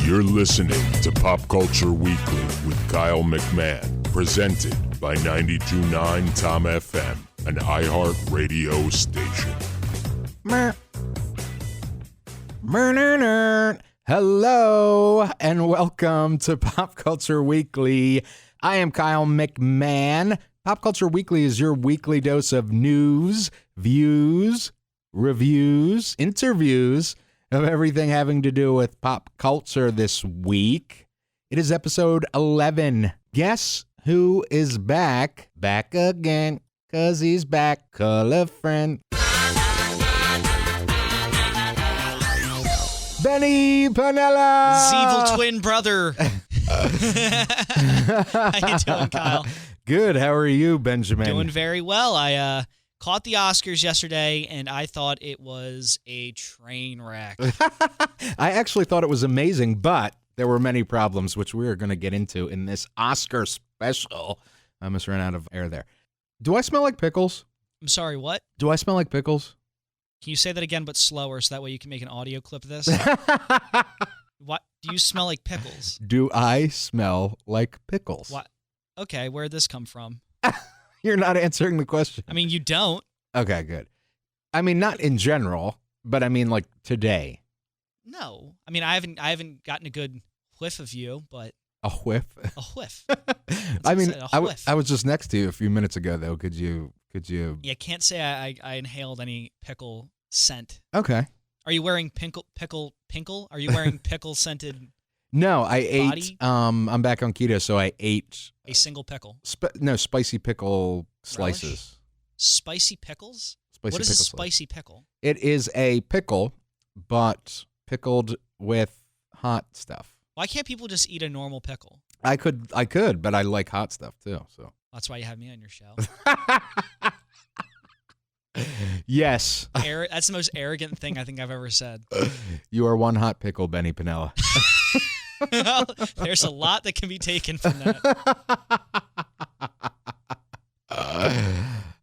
You're listening to Pop Culture Weekly with Kyle McMahon, presented by 92.9 Tom FM, an iHeart radio station. Hello, and welcome to Pop Culture Weekly. I am Kyle McMahon. Pop Culture Weekly is your weekly dose of news, views, reviews, interviews of everything having to do with pop culture this week. It is episode 11. Guess who is back? Back again, 'cause he's back, color friend. Benny Panella! Evil twin brother. How you doing, Kyle? Good. How are you, Benjamin? Doing very well. I caught the Oscars yesterday, and I thought it was a train wreck. I actually thought it was amazing, but there were many problems, which we are going to get into in this Oscar special. I almost ran out of air there. Do I smell like pickles? I'm sorry, what? Do I smell like pickles? Can you say that again, but slower, so that way you can make an audio clip of this? What? Do you smell like pickles? Do I smell like pickles? What? Okay, where'd this come from? You're not answering the question. I mean, you don't. Okay, good. I mean, not in general, but I mean like today. No. I mean, I haven't gotten a good whiff of you, but... A whiff? A whiff. I mean, a whiff. I was just next to you a few minutes ago, though. Could you? Yeah, can't say I inhaled any pickle scent. Okay. Are you wearing pickle? Are you wearing pickle scented? No, I body? ate. I'm back on keto, so I ate a single pickle. Spicy pickle slices. Relish? Spicy pickles? Spicy what is pickle a spicy pickle? It is a pickle, but pickled with hot stuff. Why can't people just eat a normal pickle? I could, but I like hot stuff too. So that's why you have me on your show. Yes. That's the most arrogant thing I think I've ever said. You are one hot pickle, Benny Panella. Well, there's a lot that can be taken from that.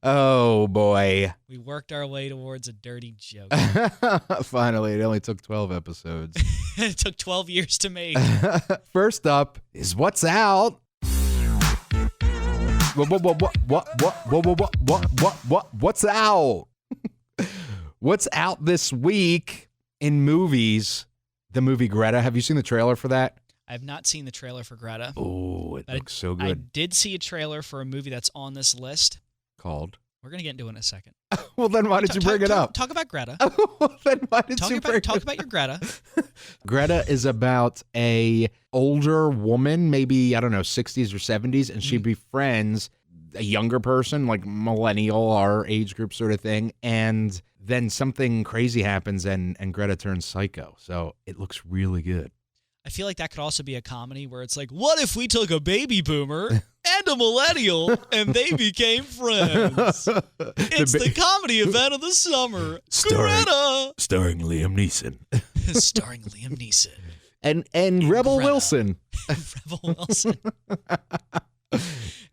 Oh, boy. We worked our way towards a dirty joke. Finally, it only took 12 episodes. It took 12 years to make. First up is What's Out. What's out? What's out this week in movies? The movie Greta. Have you seen the trailer for that? I have not seen the trailer for Greta. Oh, it looks so good. I did see a trailer for a movie that's on this list. Called? We're going to get into it in a second. Well, then why did you bring it up? Talk about Greta. Well, then why did you bring it up? Talk about your Greta. Greta is about a older woman, maybe, I don't know, 60s or 70s, and she befriends a younger person, like millennial, our age group sort of thing, and then something crazy happens and Greta turns psycho. So it looks really good. I feel like that could also be a comedy where it's like, what if we took a baby boomer and a millennial and they became friends? It's the comedy event of the summer. Greta! Starring Liam Neeson. Starring Liam Neeson. And Rebel Greta. Wilson. Rebel Wilson.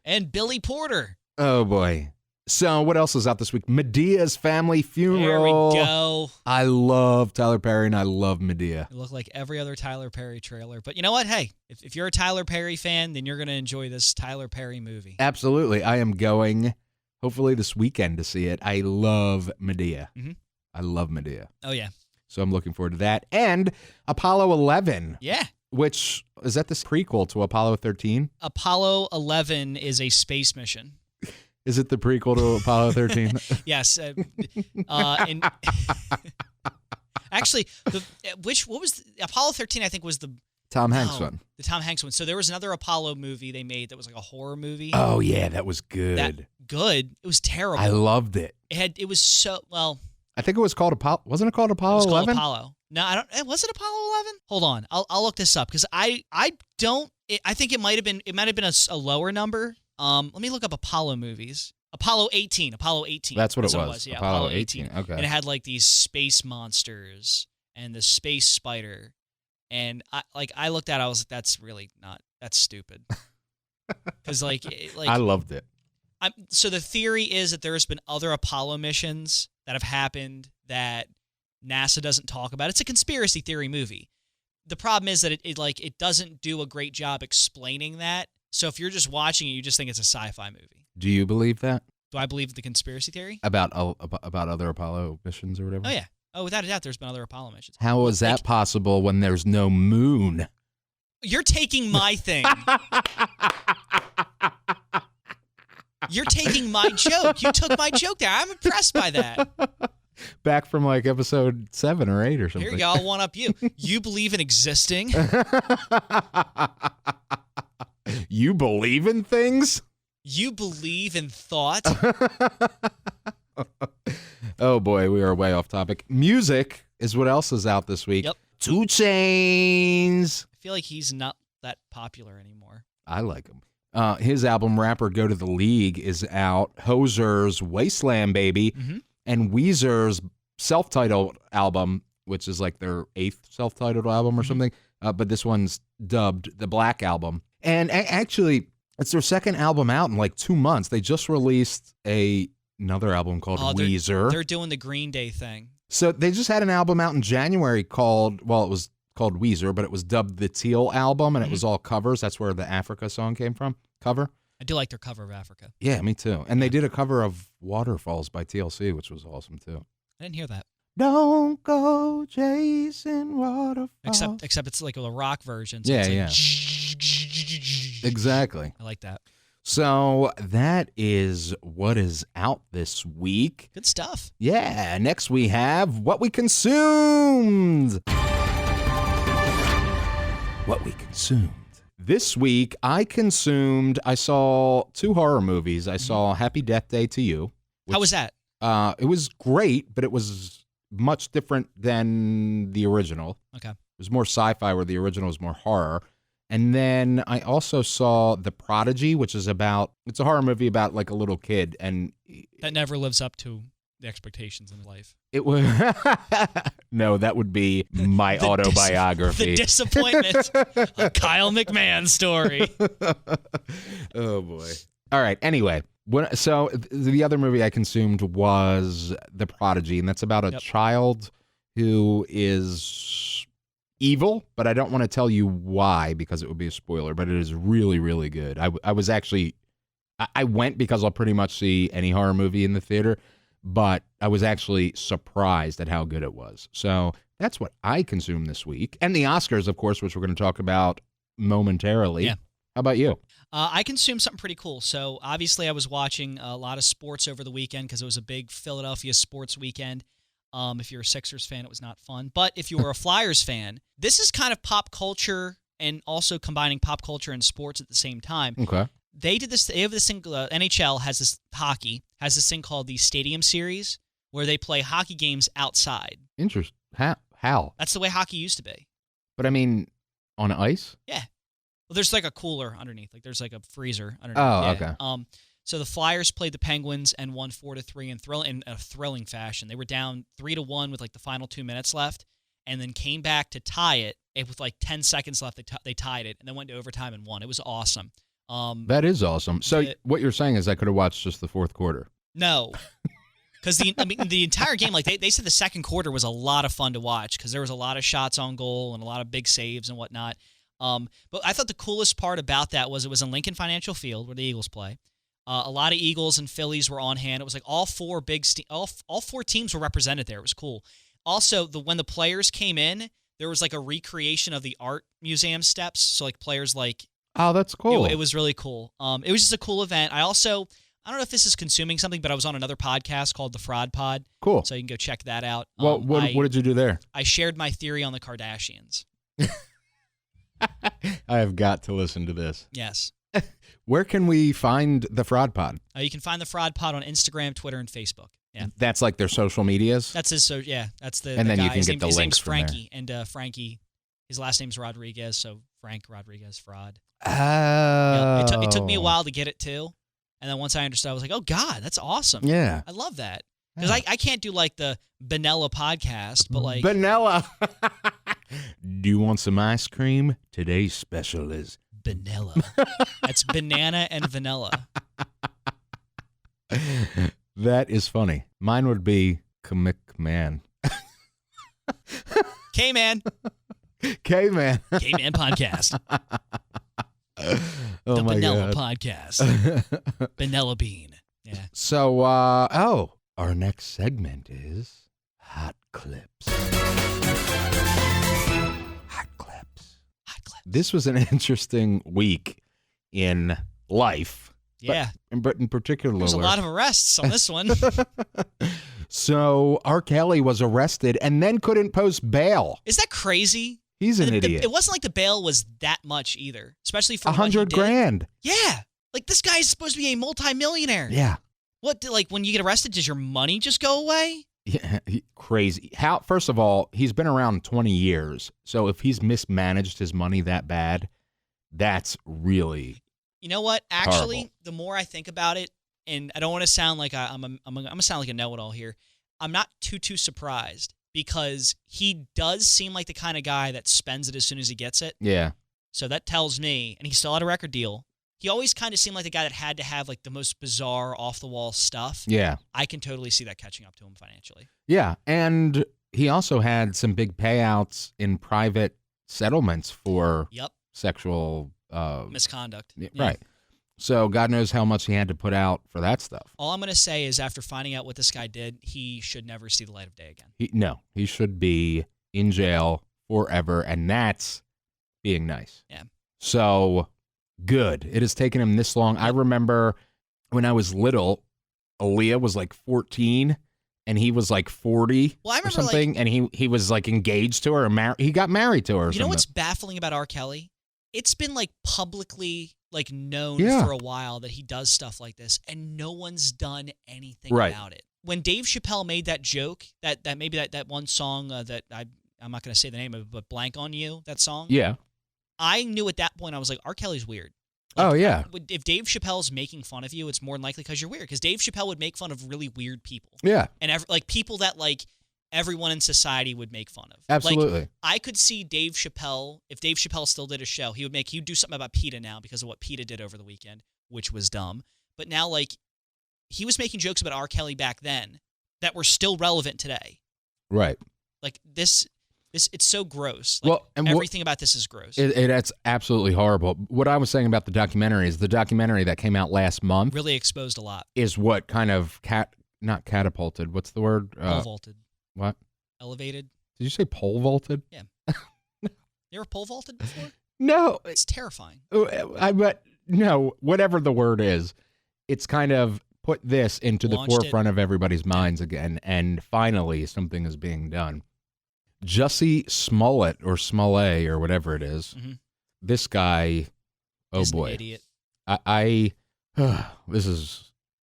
And Billy Porter. Oh, boy. So what else is out this week? Medea's Family Funeral. There we go. I love Tyler Perry and I love Madea. It looked like every other Tyler Perry trailer. But you know what? Hey, if you're a Tyler Perry fan, then you're going to enjoy this Tyler Perry movie. Absolutely. I am going, hopefully this weekend, to see it. I love Madea. Mm-hmm. I love Madea. Oh, yeah. So I'm looking forward to that. And Apollo 11. Yeah. Which, is that the prequel to Apollo 13? Apollo 11 is a space mission. Is it the prequel to Apollo 13? Yes. Actually, what was Apollo 13? I think was the Tom Hanks one. The Tom Hanks one. So there was another Apollo movie they made that was like a horror movie. Oh yeah, that was good. Good. It was terrible. I loved it. It was so well. I think it was called Apollo. Wasn't it called Apollo 11? It was called Apollo. No, I don't. Was it Apollo 11? Hold on. I'll look this up because I think it might have been a lower number. Let me look up Apollo movies. Apollo 18. That's what it was. Yeah, Apollo 18. Okay. And it had like these space monsters and the space spider. And I looked at it, I was like, that's stupid. Because I loved it. So the theory is that there's been other Apollo missions that have happened that NASA doesn't talk about. It's a conspiracy theory movie. the problem is that it doesn't do a great job explaining that. So if you're just watching it, you just think it's a sci-fi movie. Do you believe that? Do I believe the conspiracy theory? About other Apollo missions or whatever? Oh, yeah. Oh, without a doubt, there's been other Apollo missions. How is that possible when there's no moon? You're taking my thing. You're taking my joke. You took my joke there. I'm impressed by that. Back from like episode 7 or 8 or something. Here you go. I'll one up you. You believe in existing? You believe in things? You believe in thought? Oh boy, we are way off topic. Music is what else is out this week. Yep. 2 Chainz. I feel like he's not that popular anymore. I like him. His album, Rapper Go to the League, is out. Hoser's Wasteland Baby. Mm-hmm. And Weezer's self-titled album, which is like their 8th self-titled album or something. But this one's dubbed the Black Album. And actually, it's their 2nd album out in like 2 months. They just released another album called Weezer. They're doing the Green Day thing. So they just had an album out in January called Weezer, but it was dubbed the Teal Album, and it was all covers. That's where the Africa song came from. Cover. I do like their cover of Africa. Yeah, me too. And they did a cover of Waterfalls by TLC, which was awesome too. I didn't hear that. Don't go chasing waterfalls. Except it's like a rock version. So yeah, it's like exactly. I like that. So that is what is out this week. Good stuff. Yeah. Next we have what we consumed. What we consumed. This week I saw 2 horror movies. I saw Happy Death Day to You. How was that? It was great, but it was much different than the original. Okay. It was more sci-fi where the original was more horror. And then I also saw The Prodigy, which is it's a horror movie about like a little kid. And that never lives up to the expectations in life. It was no, that would be my autobiography. The disappointment. A Kyle McMahon story. Oh boy. All right. Anyway, so the other movie I consumed was The Prodigy, and that's about a child who is evil, but I don't want to tell you why because it would be a spoiler. But it is really, really good. I went because I'll pretty much see any horror movie in the theater. But I was actually surprised at how good it was. So that's what I consumed this week. And the Oscars, of course, which we're going to talk about momentarily. Yeah. How about you? I consumed something pretty cool. So obviously I was watching a lot of sports over the weekend because it was a big Philadelphia sports weekend. If you're a Sixers fan, it was not fun. But if you were a Flyers fan, this is kind of pop culture and also combining pop culture and sports at the same time. Okay. They did this. They have this thing. NHL has this thing called the Stadium Series, where they play hockey games outside. Interesting. How? That's the way hockey used to be. But I mean, on ice? Yeah. Well, there's like a cooler underneath. Like there's like a freezer underneath. Oh, yeah. Okay. So the Flyers played the Penguins and won 4-3 in a thrilling fashion. They were down 3-1 with like the final 2 minutes left, and then came back to tie it. And with like 10 seconds left, they tied it, and then went to overtime and won. It was awesome. That is awesome. So what you're saying is I could have watched just the 4th quarter. No, because the entire game, like they said, the second quarter was a lot of fun to watch because there was a lot of shots on goal and a lot of big saves and whatnot. But I thought the coolest part about that was it was in Lincoln Financial Field where the Eagles play. A lot of Eagles and Phillies were on hand. It was like all 4 teams were represented there. It was cool. Also, when the players came in, there was like a recreation of the art museum steps. So like players like. Oh, that's cool. It was really cool. It was just a cool event. I don't know if this is consuming something, but I was on another podcast called The Fraud Pod. Cool. So you can go check that out. Well, what did you do there? I shared my theory on the Kardashians. I have got to listen to this. Yes. Where can we find The Fraud Pod? You can find The Fraud Pod on Instagram, Twitter, and Facebook. Yeah. That's like their social medias? That's his. So yeah, that's the. And then guy. you can get the links. His name's Frankie, and Frankie, his last name's Rodriguez, so Frank Rodriguez Fraud. Oh. Yeah, it took me a while to get it too, and then once I understood, I was like, "Oh God, that's awesome! Yeah, I love that." Because I can't do like the Panella podcast, but like Panella. Do you want some ice cream? Today's special is vanilla. That's banana and vanilla. That is funny. Mine would be McMahon. K-Man. K-Man. K-Man Podcast. Oh The my Panella God. Podcast. Panella Bean. Yeah. So, our next segment is Hot Clips. Hot Clips. Hot clip. This was an interesting week in life. Yeah. But in particular, There's a lot of arrests on this one. So R. Kelly was arrested and then couldn't post bail. Is that crazy? He's an idiot. It wasn't like the bail was that much either, especially for what he did. $100,000. Yeah. Like, this guy is supposed to be a multimillionaire. Yeah. What, like, when you get arrested, does your money just go away? Yeah, crazy. First of all, he's been around 20 years. So if he's mismanaged his money that bad, that's really You know what? Actually, horrible. the more I think about it, and I don't want to sound like I'm gonna sound like a know-it-all here. I'm not too surprised because he does seem like the kind of guy that spends it as soon as he gets it. Yeah. So that tells me, and he still had a record deal. He always kind of seemed like the guy that had to have like the most bizarre, off-the-wall stuff. Yeah. I can totally see that catching up to him financially. Yeah. And he also had some big payouts in private settlements for Yep. sexual Misconduct. Yeah, Yeah. Right. So God knows how much he had to put out for that stuff. All I'm going to say is after finding out what this guy did, he should never see the light of day again. He should be in jail forever, and that's being nice. Yeah. So good. It has taken him this long. I remember when I was little, Aaliyah was like 14 and he was like 40 Well, I or remember, something, and he was like engaged to her, or he got married to her or You something. know what's baffling about R. Kelly? It's been like publicly like known Yeah. for a while that he does stuff like this, and no one's done anything Right. about it. When Dave Chappelle made that joke, that maybe that one song that I'm not going to say the name of it, but Blank on You, that song. Yeah. I knew at that point I was like, R. Kelly's weird. Oh, yeah. If Dave Chappelle's making fun of you, it's more than likely because you're weird. Because Dave Chappelle would make fun of really weird people. Yeah. And like people that like everyone in society would make fun of. Absolutely. Like, I could see Dave Chappelle, if Dave Chappelle still did a show, he'd do something about PETA now because of what PETA did over the weekend, which was dumb. But now, like, he was making jokes about R. Kelly back then that were still relevant today. Right. Like, this it's so gross. Like, Well, and everything about this is gross. It's absolutely horrible. What I was saying about the documentary is the documentary that came out last month Really exposed a lot. is what kind of not catapulted. What's the word? Pole vaulted. What? Elevated. Did you say pole vaulted? Yeah. You ever pole vaulted before? No. It's terrifying. But no, whatever the word is, it's kind of put this into the Launched it. forefront of everybody's minds again, and finally something is being done. Jussie Smollet or Smollet or whatever it is, Mhm. this guy, oh He's boy. an idiot.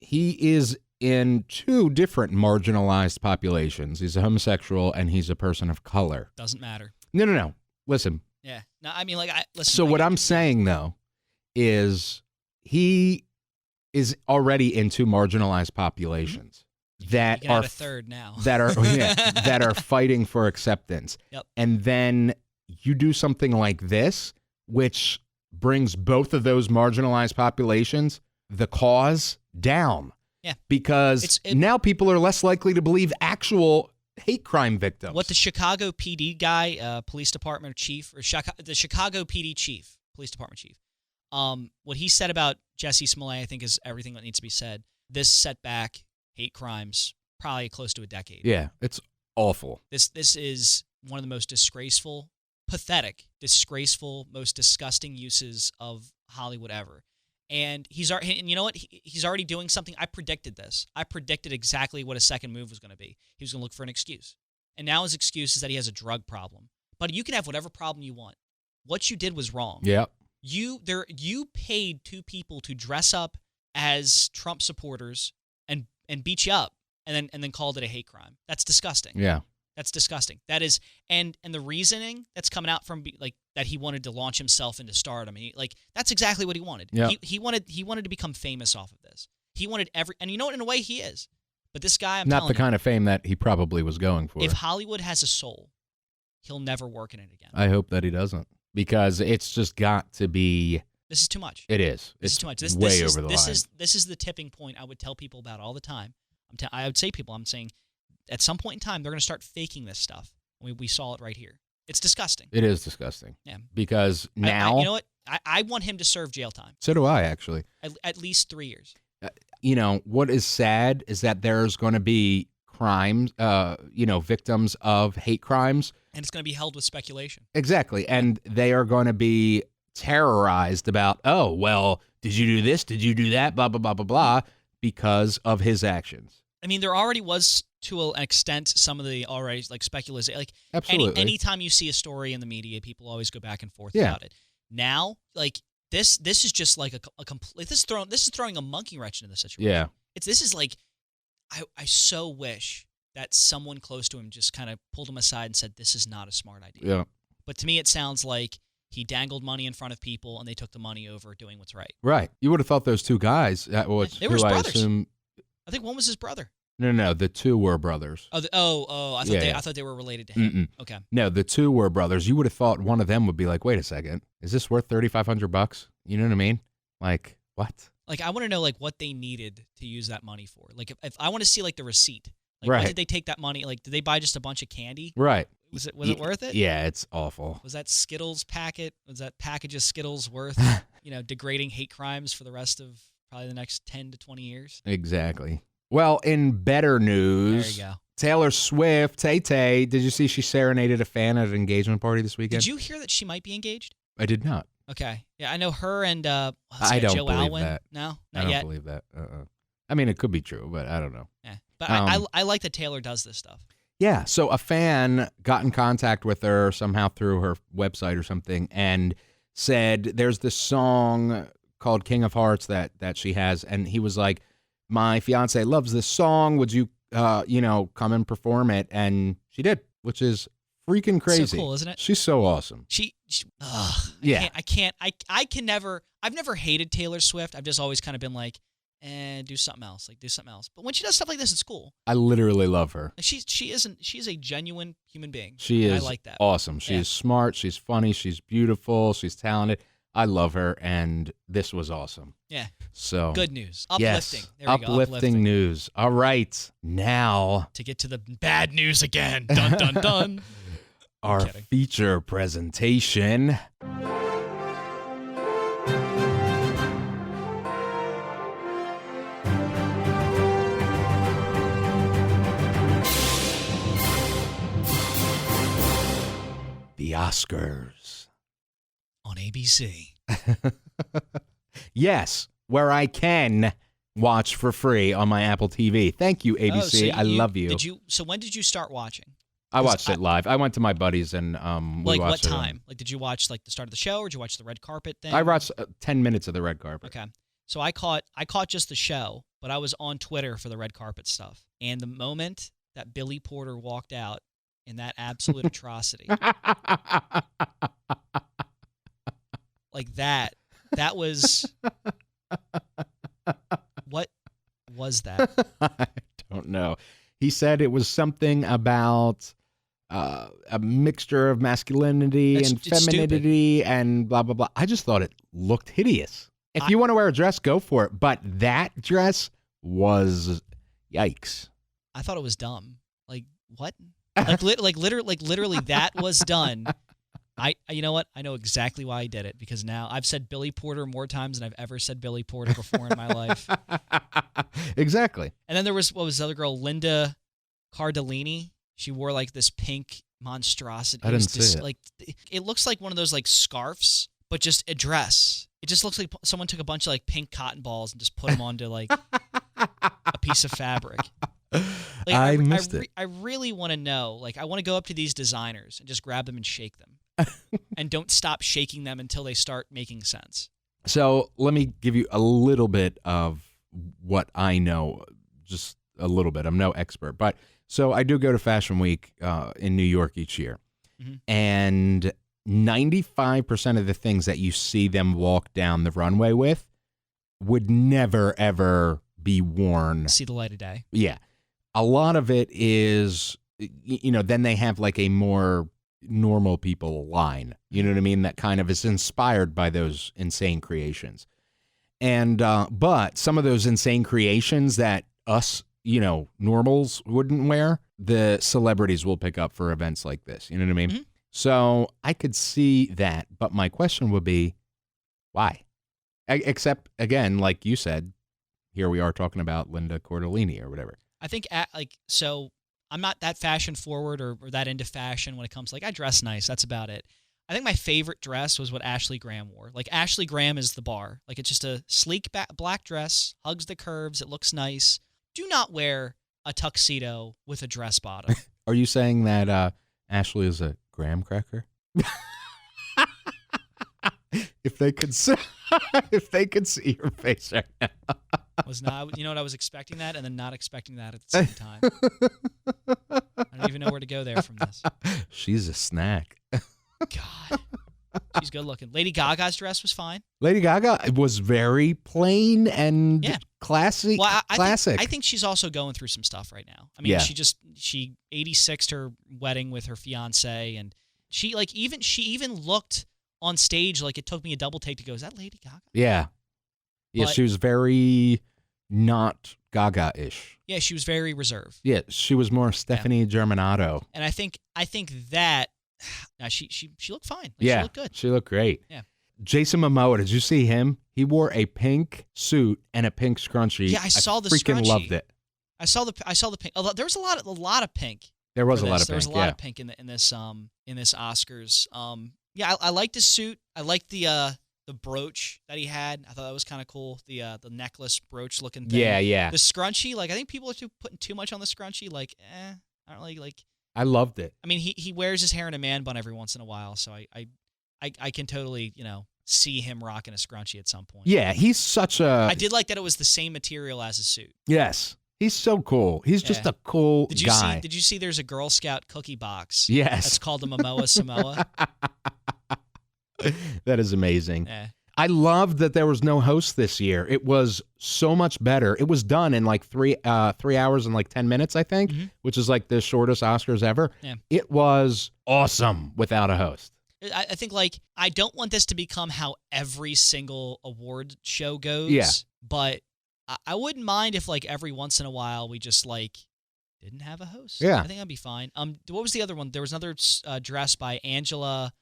He is in two different marginalized populations. He's a homosexual and he's a person of color. Doesn't matter. No. Listen. Yeah. No, I mean, like, listen. So like, what I'm saying though is he is already in two marginalized populations that you can are add a third now. that are fighting for acceptance. Yep. And then you do something like this, which brings both of those marginalized populations, the cause, down. Yeah. Because now people are less likely to believe actual hate crime victims. What the Chicago PD guy, police department chief, or the Chicago PD chief, police department chief, what he said about Jussie Smollet, I think, is everything that needs to be said. This setback, hate crimes, probably close to a decade. Yeah, it's awful. This is one of the most disgraceful, pathetic, disgraceful, most disgusting uses of Hollywood ever. And you know what? He's already doing something. I predicted this. I predicted exactly what his second move was going to be. He was going to look for an excuse. And now his excuse is that he has a drug problem. But you can have whatever problem you want. What you did was wrong. Yeah. You paid two people to dress up as Trump supporters and beat you up and then called it a hate crime. That's disgusting. Yeah. That's disgusting. That is, and the reasoning that's coming out from like that he wanted to launch himself into stardom. That's exactly what he wanted. Yeah. He wanted to become famous off of this. He wanted and you know what? In a way, he is. But this guy, I'm not telling the you, kind of fame that he probably was going for. if Hollywood has a soul, he'll never work in it again. I hope that he doesn't, because it's just got to be. This is too much. It is. This It's is too much. way over the line. This is the tipping point I would tell people about all the time. I would say I'm saying at some point in time they're going to start faking this stuff. We saw it right here. It's disgusting. It is disgusting. Yeah. Because now... you know what? I want him to serve jail time. So do I, actually. At least 3 years. What is sad is that there's going to be crimes, victims of hate crimes. And it's going to be held with speculation. Exactly. And they are going to be terrorized about, oh, well, did you do this? Did you do that? Blah, blah, blah, blah, blah, because of his actions. I mean, there already was, to an extent, some of the already, speculation. Like, absolutely. Anytime you see a story in the media, people always go back and forth about it. Now, this is just like a complete. This is throwing a monkey wrench into the situation. Yeah. This is like, I so wish that someone close to him just kind of pulled him aside and said, "This is not a smart idea." Yeah. But to me, it sounds like he dangled money in front of people and they took the money over doing what's right. Right. You would have thought those two guys. They were his brothers. I think one was his brother. No. The two were brothers. I thought they were related to him. Mm-mm. Okay. No, the two were brothers. You would have thought one of them would be like, "Wait a second, is this worth $3,500? You know what I mean? Like what? Like I want to know what they needed to use that money for. Like if I want to see the receipt. Like right. Why did they take that money? Like did they buy just a bunch of candy? Right. Was it worth it? Yeah, it's awful. Was that Skittles packet? Was that package of Skittles worth degrading hate crimes for the rest of probably the next 10 to 20 years? Exactly. Well, in better news, there you go. Taylor Swift, Tay-Tay, did you see she serenaded a fan at an engagement party this weekend? Did you hear that she might be engaged? I did not. Okay. Yeah, I know her and I don't Joe believe Alwyn. that. No, I not yet. don't believe that. I mean, it could be true, but I don't know. Yeah. But I like that Taylor does this stuff. Yeah, so a fan got in contact with her somehow through her website or something and said there's this song called King of Hearts that she has, and he was like, my fiance loves this song. Would you, come and perform it? And she did, which is freaking crazy. So cool, isn't it? She's so awesome. I've never hated Taylor Swift. I've just always kind of been like, do something else. Do something else. But when she does stuff like this, it's cool. I literally love her. She's a genuine human being. She is I like that. Awesome. She is smart. She's funny. She's beautiful. She's talented. I love her, and this was awesome. Yeah. So good news. Uplifting. Yes, there we go. uplifting news. All right. Now to get to the bad news again. Dun dun dun. Our feature presentation. The Oscars. On ABC. Yes, where I can watch for free on my Apple TV. Thank you, ABC. I love you. So when did you start watching? I watched it live. I went to my buddies and we watched what it. time? Did you watch the start of the show, or did you watch the red carpet thing? I watched 10 minutes of the red carpet. Okay. So I caught just the show, but I was on Twitter for the red carpet stuff. And the moment that Billy Porter walked out in that absolute atrocity, that was what was that? I don't know. He said it was something about a mixture of masculinity and femininity and blah, blah, blah. I just thought it looked hideous. If you want to wear a dress, go for it. But that dress was yikes. I thought it was dumb. Like, what? Literally, that was done. You know what? I know exactly why he did it, because now I've said Billy Porter more times than I've ever said Billy Porter before in my life. Exactly. And then there was, what was the other girl? Linda Cardellini. She wore this pink monstrosity. I didn't see it. It looks like one of those scarves, but just a dress. It just looks like someone took a bunch of pink cotton balls and just put them onto a piece of fabric. I missed it. I really want to know. I want to go up to these designers and just grab them and shake them. And don't stop shaking them until they start making sense. So let me give you a little bit of what I know, just a little bit. I'm no expert, but so I do go to Fashion Week in New York each year. Mm-hmm. And 95% of the things that you see them walk down the runway with would never, ever be worn. See the light of day. Yeah. A lot of it is, then they have a more normal people line, you know what I mean? That kind of is inspired by those insane creations. And, but some of those insane creations that us, normals wouldn't wear, the celebrities will pick up for events like this. You know what I mean? Mm-hmm. So I could see that, but my question would be, why? Except, again, like you said, here we are talking about Linda Cordellini or whatever. I think, so I'm not that fashion forward or that into fashion when it comes to, I dress nice. That's about it. I think my favorite dress was what Ashley Graham wore. Ashley Graham is the bar. It's just a sleek black dress, hugs the curves, it looks nice. Do not wear a tuxedo with a dress bottom. Are you saying that Ashley is a graham cracker? If they could see your face right now. Was not, you know what, I was expecting that and then not expecting that at the same time. I don't even know where to go there from this. She's a snack. God. She's good looking. Lady Gaga's dress was fine. Lady Gaga was very plain and classy. Well, classic. I think she's also going through some stuff right now. I mean, she 86'd her wedding with her fiance, and she even looked on stage like it took me a double take to go, is that Lady Gaga? Yeah. Yeah, she was very not Gaga-ish. Yeah, she was very reserved. Yeah, she was more Stephanie Germanato. And I think that she looked fine. She looked good. She looked great. Yeah. Jason Momoa, did you see him? He wore a pink suit and a pink scrunchie. Yeah, I saw the freaking scrunchie. Loved it. I saw the pink. There was a lot of pink. There was a lot of pink. There was a lot of pink in this Oscars. Yeah, I liked his suit. I liked the brooch that he had. I thought that was kind of cool. The necklace brooch looking thing. Yeah. The scrunchie, I think people are putting too much on the scrunchie. I don't really like. I loved it. I mean, he wears his hair in a man bun every once in a while, so I can totally see him rocking a scrunchie at some point. Yeah, he's such a. I did like that it was the same material as his suit. Yes, he's so cool. He's just a cool guy. Did you see? There's a Girl Scout cookie box. Yes, that's called the Momoa Samoa. That is amazing. Yeah. I loved that there was no host this year. It was so much better. It was done in 3 hours and 10 minutes, I think, which is the shortest Oscars ever. Yeah. It was awesome without a host. I think I don't want this to become how every single award show goes. Yeah. But I wouldn't mind if every once in a while we just didn't have a host. Yeah. I think that'd be fine. What was the other one? There was another dress by Angela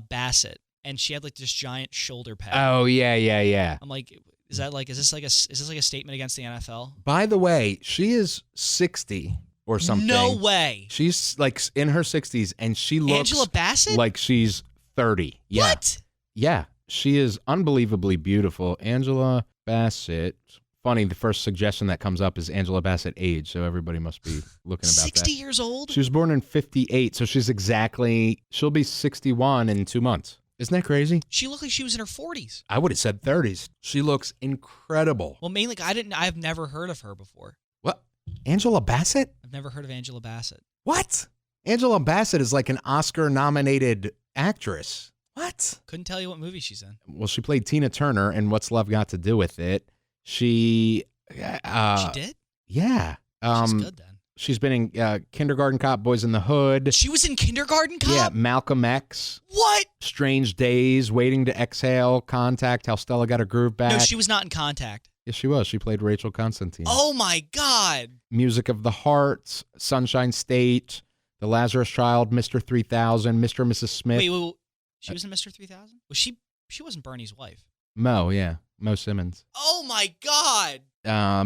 Bassett. And she had this giant shoulder pad. Oh yeah. I'm is this a statement against the NFL? By the way, she is 60 or something. No way. She's in her 60s, and she looks Angela Bassett like she's 30. Yeah. What? Yeah, she is unbelievably beautiful. Angela Bassett. Funny, the first suggestion that comes up is Angela Bassett age, so everybody must be looking about 60 that. years old? She was born in 58, so she'll be 61 in 2 months. Isn't that crazy? She looked like she was in her 40s. I would have said 30s. She looks incredible. Well, mainly, I've never heard of her before. What? Angela Bassett? I've never heard of Angela Bassett. What? Angela Bassett is an Oscar-nominated actress. What? Couldn't tell you what movie she's in. Well, she played Tina Turner in What's Love Got to Do with It. She did? Yeah. She's good then. She's been in Kindergarten Cop, Boys in the Hood. She was in Kindergarten Cop? Yeah, Malcolm X. What? Strange Days, Waiting to Exhale, Contact, How Stella Got Her Groove Back. No, she was not in Contact. Yes, she was. She played Rachel Constantine. Oh, my God. Music of the Heart, Sunshine State, The Lazarus Child, Mr. 3000, Mr. and Mrs. Smith. Wait. She was in Mr. 3000? Was she wasn't Bernie's wife. Mo, yeah. Mo Simmons. Oh, my God.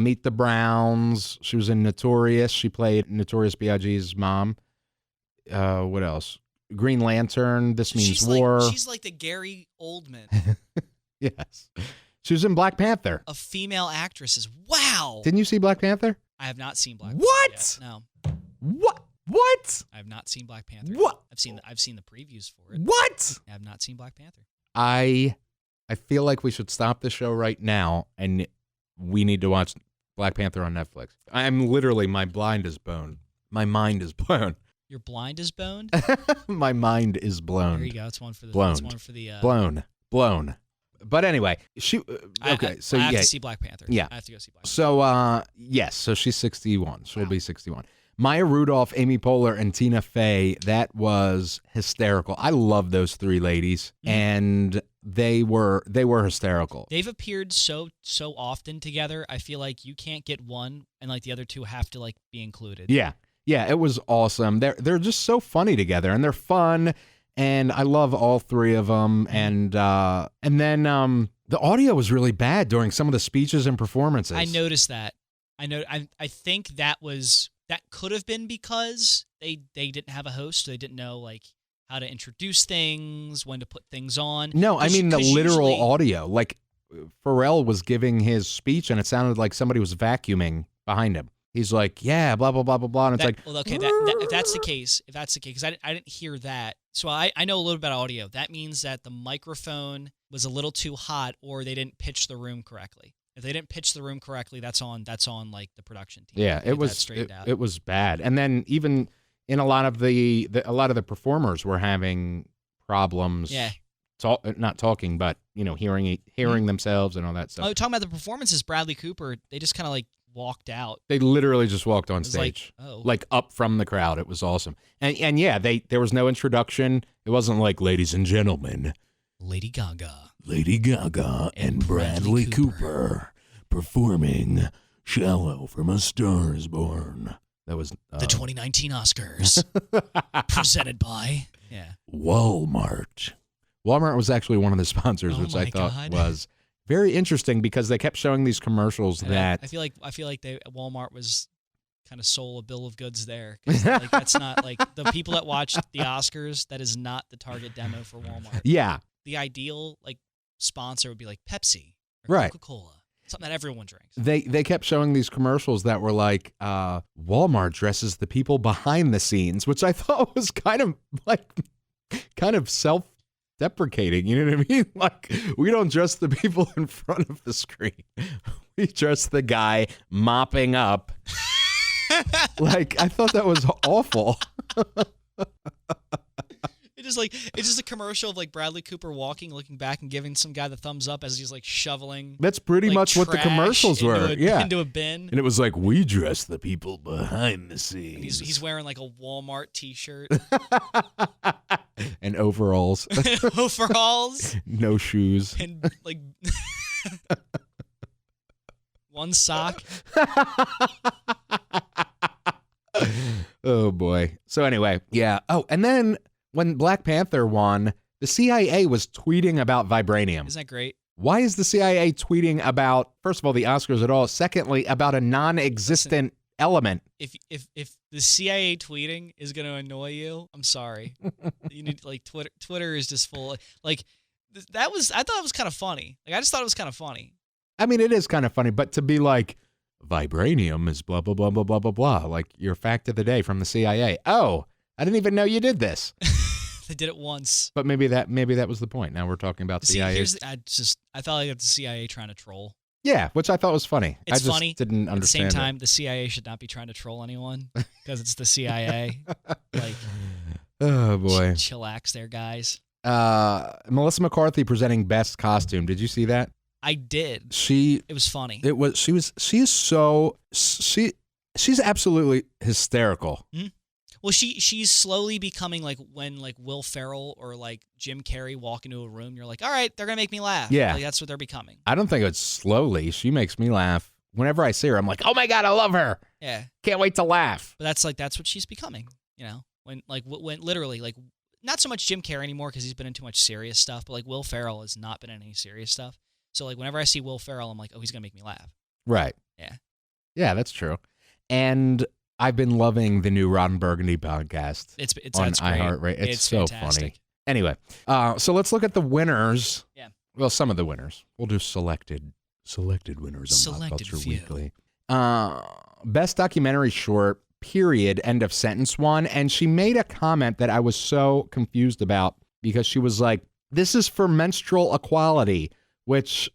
Meet the Browns. She was in Notorious. She played Notorious B.I.G.'s mom. What else? Green Lantern. This Means War. She's like the Gary Oldman. Yes. She was in Black Panther. Of female actresses. Wow. Didn't you see Black Panther? I have not seen Black Panther. What? Yet. No. What? I have not seen Black Panther. What? I've seen the previews for it. What? I have not seen Black Panther. I feel like we should stop the show right now, and we need to watch Black Panther on Netflix. I'm literally, my blind is blown. My mind is blown. Your blind is boned? My mind is blown. There you go. It's one for the blown. It's one for the blown. But anyway, she okay. I have to see Black Panther. Yeah, I have to go see Black Panther. So yes, so she's 61. She'll be 61. Maya Rudolph, Amy Poehler, and Tina Fey. That was hysterical. I love those three ladies, and they were hysterical. They've appeared so often together. I feel like you can't get one, and the other two have to be included. Yeah, it was awesome. They're just so funny together, and they're fun. And I love all three of them. And then the audio was really bad during some of the speeches and performances. I noticed that. I think that could have been because they didn't have a host. So they didn't know like how to introduce things, when to put things on. No, I mean the literal audio. Like Pharrell was giving his speech, and it sounded like somebody was vacuuming behind him. He's like, yeah, blah, blah, blah, blah, blah. And it's like... Well, okay, if that's the case, because I didn't hear that. So I know a little bit about audio. That means that the microphone was a little too hot, or they didn't pitch the room correctly. If they didn't pitch the room correctly, that's on like the production team. Yeah, it was bad. And then even in a lot of the performers were having problems. Yeah. Not talking, but hearing themselves and all that stuff. Oh, talking about the performances, Bradley Cooper, they just kind of like walked out. They literally just walked on stage, like up from the crowd. It was awesome. And yeah, there was no introduction. It wasn't like, ladies and gentlemen, Lady Gaga and Bradley Cooper performing "Shallow" from A Star Is Born. That was the 2019 Oscars, presented by Walmart. Walmart was actually one of the sponsors, which I thought was very interesting because they kept showing these commercials that I feel like Walmart was kind of sold a bill of goods there. Like, that's not like the people that watch the Oscars. That is not the target demo for Walmart. Yeah, the ideal like sponsor would be like Pepsi or Coca-Cola, something that everyone drinks. They kept showing these commercials that were like Walmart dresses the people behind the scenes, which I thought was kind of self-deprecating, you know what I mean? Like, we don't dress the people in front of the screen. We dress the guy mopping up. Like, I thought that was awful. It's just a commercial of like Bradley Cooper walking, looking back, and giving some guy the thumbs up as he's like shoveling. That's pretty much what the commercials were. Into a bin. And it was like, we dress the people behind the scenes. He's wearing like a Walmart t-shirt. And overalls. Overalls. No shoes. And like one sock. Oh boy. So anyway, yeah. Oh, and then when Black Panther won, the CIA was tweeting about vibranium. Isn't that great? Why is the CIA tweeting about, first of all, the Oscars at all? Secondly, about a non-existent element. If the CIA tweeting is going to annoy you, I'm sorry. You need like Twitter is just full. Like I thought it was kind of funny. Like I just thought it was kind of funny. I mean, it is kind of funny, but to be like, vibranium is blah, blah, blah, blah, blah, blah, blah. Like your fact of the day from the CIA. Oh, I didn't even know you did this. They did it once. But maybe that was the point. Now we're talking about the CIA. I thought like the CIA trying to troll. Yeah, which I thought was funny. It's I just funny. Didn't understand. At the same time, the CIA should not be trying to troll anyone because it's the CIA. Like, oh boy, chillax there, guys. Melissa McCarthy presenting Best Costume. Did you see that? I did. It was funny. She's absolutely hysterical. Mm-hmm. Well, she's slowly becoming like when like Will Ferrell or like Jim Carrey walk into a room, you're like, all right, they're gonna make me laugh. Yeah, like, that's what they're becoming. I don't think it's slowly. She makes me laugh whenever I see her. I'm like, oh my god, I love her. Yeah, can't wait to laugh. But that's what she's becoming. You know, when literally like not so much Jim Carrey anymore because he's been in too much serious stuff, but like Will Ferrell has not been in any serious stuff. So like whenever I see Will Ferrell, I'm like, oh, he's gonna make me laugh. Right. Yeah, that's true. And I've been loving the new Ron Burgundy podcast. It's on great. iHeart. It's so fantastic. funny. Anyway, so let's look at the winners. Yeah. Well, some of the winners. We'll do selected winners on Pop Culture Weekly. Best documentary short, period, end of sentence won. And she made a comment that I was so confused about because she was like, this is for menstrual equality, which...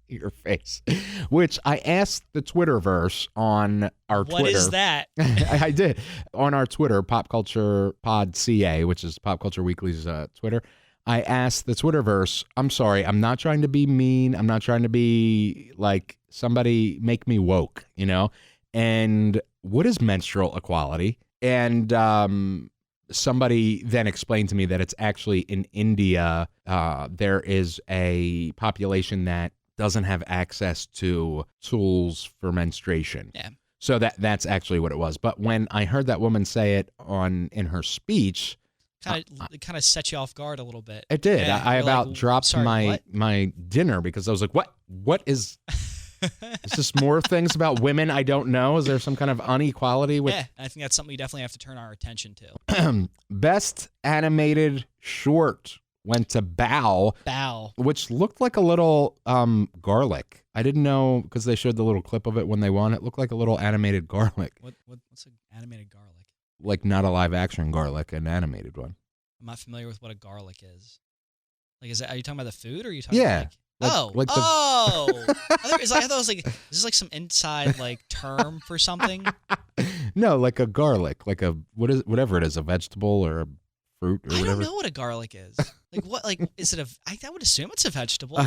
Your face. Which I asked the Twitterverse on our Twitter. What is that? I did. On our Twitter, Pop Culture Pod CA, which is Pop Culture Weekly's Twitter. I asked the Twitterverse, I'm sorry, I'm not trying to be mean. I'm not trying to be like somebody make me woke, you know? And what is menstrual equality? And somebody then explained to me that it's actually in India, there is a population that doesn't have access to tools for menstruation. Yeah. So that's actually what it was. But when I heard that woman say it in her speech, it kind of set you off guard a little bit. it did. Yeah, I you're about like, dropped sorry, my dinner because I was like, what is is this more things about women I don't know? Is there some kind of inequality with Yeah, I think that's something we definitely have to turn our attention to. Best animated short went to Bow, which looked like a little garlic. I didn't know because they showed the little clip of it when they won. It looked like a little animated garlic. What's an animated garlic? Like not a live action garlic, an animated one. I'm not familiar with what a garlic is. Like, are you talking about the food, or are you talking Yeah. about Like I thought it was like, is this like some inside like term for something? No, like a garlic, like whatever it is, a vegetable or a fruit or I whatever. don't know what a garlic is. Like what? Like is it I would assume it's a vegetable.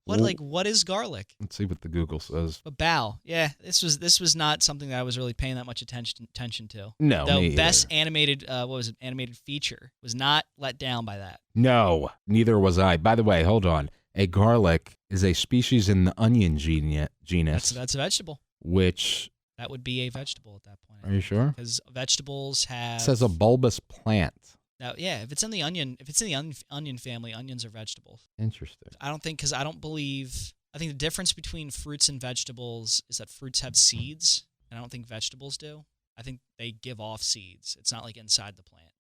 What is garlic? Let's see what the Google says. But Bow, yeah, this was not something that I was really paying that much attention to. No, the best animated animated feature was not let down by that. No, neither was I. By the way, hold on. A garlic is a species in the onion genus. That's a vegetable. Which that would be a vegetable at that point. Are you sure? Because vegetables have. It says a bulbous plant. Now, yeah, if it's in the onion family, onions are vegetables. Interesting. I think the difference between fruits and vegetables is that fruits have seeds, and I don't think vegetables do. I think they give off seeds. It's not like inside the plant.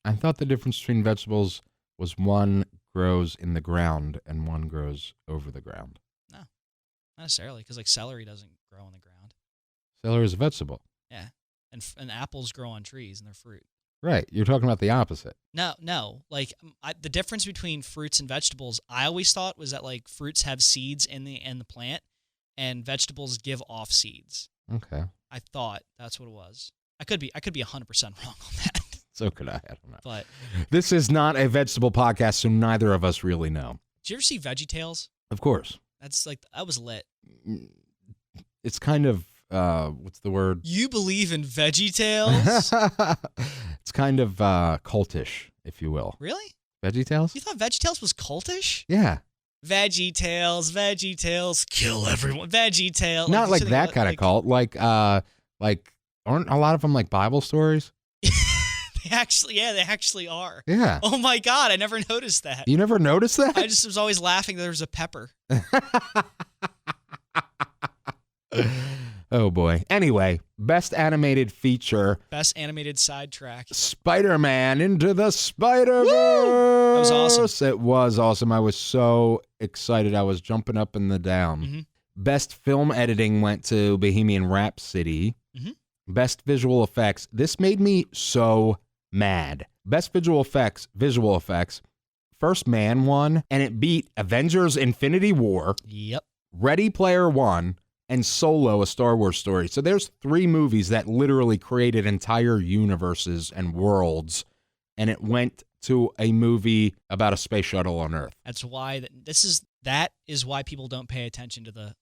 I thought the difference between vegetables was one grows in the ground and one grows over the ground. No, not necessarily, because like celery doesn't grow on the ground. Celery is a vegetable. Yeah, and apples grow on trees and they're fruit. Right. You're talking about the opposite. No. Like the difference between fruits and vegetables, I always thought was that like fruits have seeds in the plant, and vegetables give off seeds. Okay. I thought that's what it was. I could be 100% wrong on that. So could I. I don't know. But this is not a vegetable podcast, so neither of us really know. Did you ever see VeggieTales? Of course. That was lit. It's kind of what's the word? You believe in VeggieTales? It's kind of cultish, if you will. Really? VeggieTales? You thought VeggieTales was cultish? Yeah. VeggieTales, kill everyone. VeggieTales. Not like that kind of cult. Like aren't a lot of them like Bible stories? They actually are. Yeah. Oh my God, I never noticed that. You never noticed that? I just was always laughing that there was a pepper. Oh boy. Anyway, best animated feature. Best animated sidetrack. Spider-Man Into the Spider-Verse. That was awesome. It was awesome. I was so excited. I was jumping up and down. Mm-hmm. Best film editing went to Bohemian Rhapsody. Mm-hmm. Best visual effects. This made me so mad. Best visual effects. First Man won, and it beat Avengers Infinity War. Yep. Ready Player One, and Solo, A Star Wars Story. So there's 3 movies that literally created entire universes and worlds, and it went to a movie about a space shuttle on Earth. That's why that is why people don't pay attention to the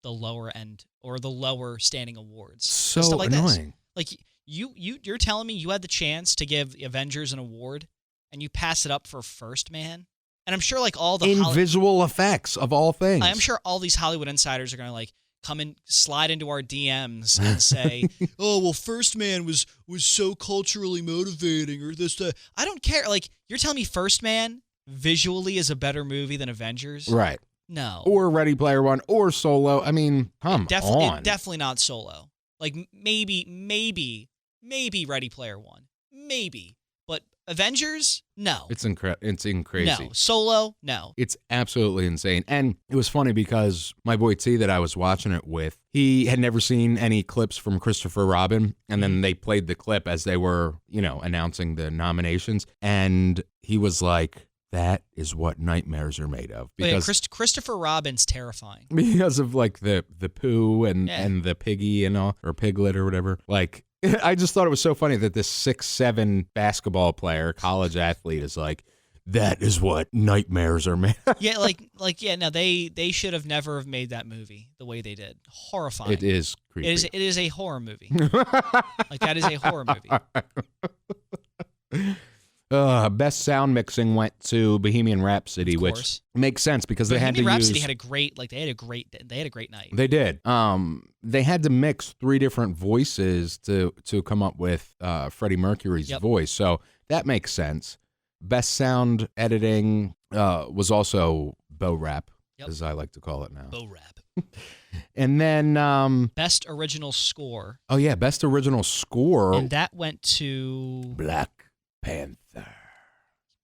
lower end or the lower standing awards. So stuff like annoying. This. Like you're telling me you had the chance to give Avengers an award and you pass it up for First Man? And I'm sure like all the visual effects of all things. I'm sure all these Hollywood insiders are going to like come and slide into our DMs and say, "Oh, well, First Man was so culturally motivating," or this. I don't care. Like you're telling me First Man visually is a better movie than Avengers? Right. No. Or Ready Player One or Solo. I mean, come on. Definitely not Solo. Like maybe Ready Player One. Maybe. But Avengers? No. It's crazy. No. Solo? No. It's absolutely insane. And it was funny because my boy T that I was watching it with, he had never seen any clips from Christopher Robin. And then they played the clip as they were, announcing the nominations. And he was like, that is what nightmares are made of. Because Christopher Robin's terrifying. Because of like the poo and the piggy and all, or piglet or whatever. Like, I just thought it was so funny that this 6'7" basketball player, college athlete, is like, that is what nightmares are made of. Yeah, no, they should have never have made that movie the way they did. Horrifying. It is creepy. It is a horror movie. Like that is a horror movie. Best sound mixing went to Bohemian Rhapsody, Of which course. makes sense because they had to Bohemian Rhapsody use. had a great night. They did. They had to mix 3 different voices to come up with Freddie Mercury's voice, so that makes sense. Best sound editing was also Bo Rap, as I like to call it now. Bo Rap. And then Best original score. Oh yeah, best original score. And that went to Black Panther,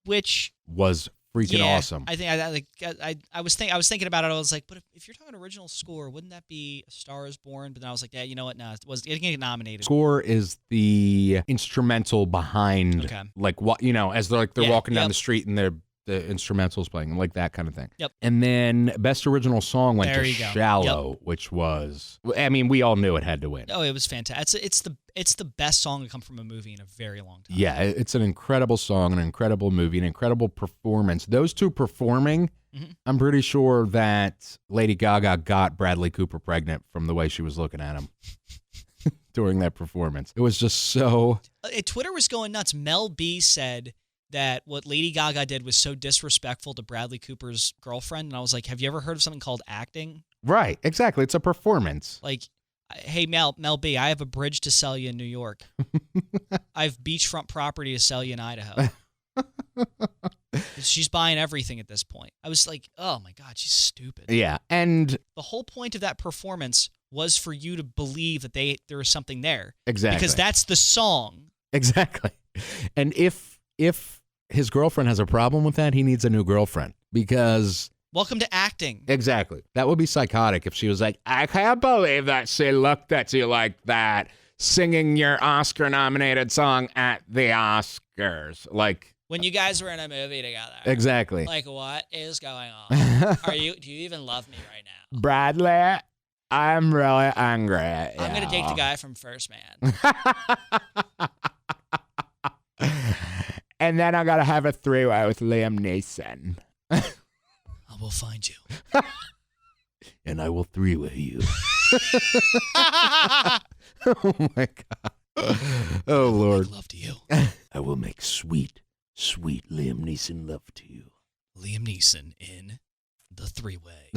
which was freaking awesome. I think I was thinking about it. I was like, but if you're talking original score, wouldn't that be A Star Is Born? But then I was like, yeah, you know what? No, it didn't get nominated. Score is the instrumental behind, like what as they're walking down the street and the instrumental's playing, like that kind of thing. Yep. And then best original song went to Shallow, which was, I mean, we all knew it had to win. Oh, it was fantastic. It's the best song to come from a movie in a very long time. Yeah, it's an incredible song, an incredible movie, an incredible performance. Those two performing, I'm pretty sure that Lady Gaga got Bradley Cooper pregnant from the way she was looking at him during that performance. It was just so... Twitter was going nuts. Mel B said that what Lady Gaga did was so disrespectful to Bradley Cooper's girlfriend, and I was like, have you ever heard of something called acting? Right, exactly. It's a performance. Like, hey, Mel B, I have a bridge to sell you in New York. I have beachfront property to sell you in Idaho. She's buying everything at this point. I was like, oh my God, she's stupid. Yeah, and... the whole point of that performance was for you to believe that there was something there. Exactly. Because that's the song. Exactly. And if his girlfriend has a problem with that, he needs a new girlfriend because... Welcome to acting. Exactly. That would be psychotic if she was like, I can't believe that she looked at you like that, singing your Oscar-nominated song at the Oscars. Like... when you guys were in a movie together. Exactly. Like, what is going on? Do you even love me right now? Bradley, I'm really angry at you. I'm going to date the guy from First Man. And then I got to have a 3-way with Liam Neeson. I will find you. And I will 3-way you. Oh, my God. Oh, Lord. Make love to you. I will make sweet, sweet Liam Neeson love to you. Liam Neeson in The 3-Way.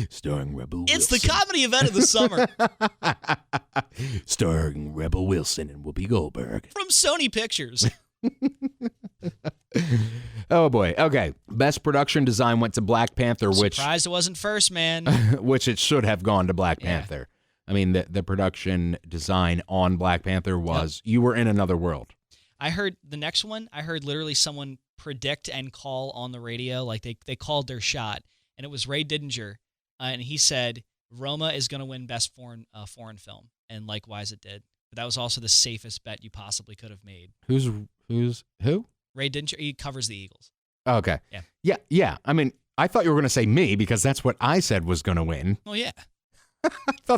Starring Rebel Wilson. It's the comedy event of the summer. Starring Rebel Wilson and Whoopi Goldberg. From Sony Pictures. Oh, boy. Okay. Best production design went to Black Panther, which... surprised it wasn't First Man. which it should have gone to Black Panther. I mean, the production design on Black Panther was, you were in another world. I heard the next one, literally someone predict and call on the radio, like they called their shot, and it was Ray Didinger, and he said, Roma is going to win Best Foreign Film, and likewise it did. But that was also the safest bet you possibly could have made. Who's who? Ray Didinger, he covers the Eagles. Okay. Yeah. I mean, I thought you were going to say me because that's what I said was going to win. Oh, yeah. I